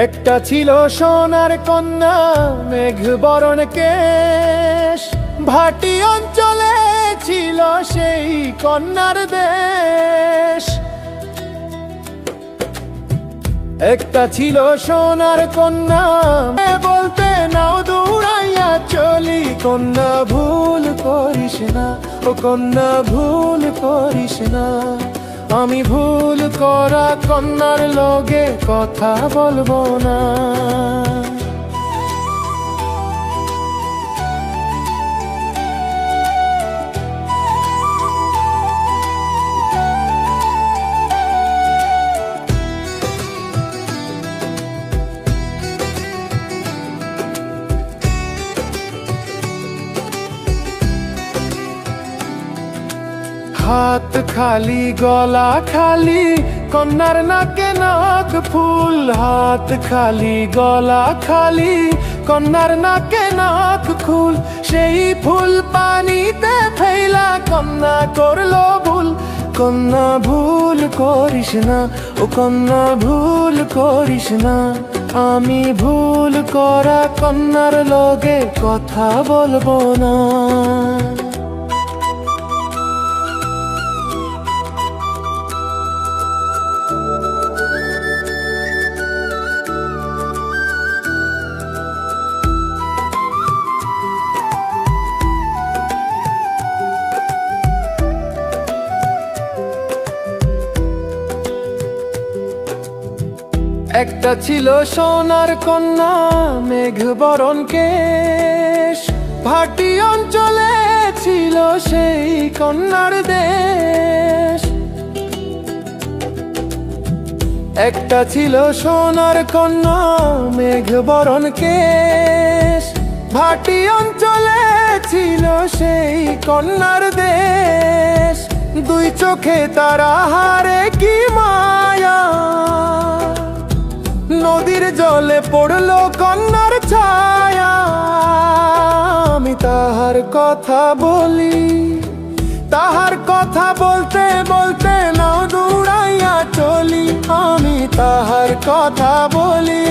একটা ছিল সোনার কন্যা, মেঘ বরণ কেশ, ভাটি অঞ্চলে ছিল সেই কন্যার দেশ। একটা ছিল সোনার কন্যা, বলতে নাও দৌড়াইয়া চলি, কন্যা ভুল করিস না, ও কন্যা ভুল করিস না। আমি ভুল করা কন্যার লগে কথা বলবো না। হাত খালি গলা খালি, কন্যার নাকে নাক ফুল। হাত খালি গলা খালি, কন্যার নাকে নাক ফুল। সেই ফুল পানিতে ফেলা কন্যা করলো ভুল। কন্যা ভুল করিস না, ও কন্যা ভুল করিস না। আমি ভুল করা কন্যার লগে কথা বলবো না। একটা ছিল সোনার কন্যা, মেঘ বরণ কেশ, ভাটি অঞ্চলে ছিল সেই কন্যার দেশ। একটা ছিল সোনার কন্যা, মেঘ বরণ কেশ, ভাটি অঞ্চলে ছিল সেই কন্যার দেশ। দুই চোখে তারা হারে কি মায়া, নদীর জলে পড়লো কন্যার ছায়া। আমি তাহার কথা বলি, তাহার কথা বলতে বলতে নাও দৌড়াইয়া চলি। আমি তাহার কথা বলি।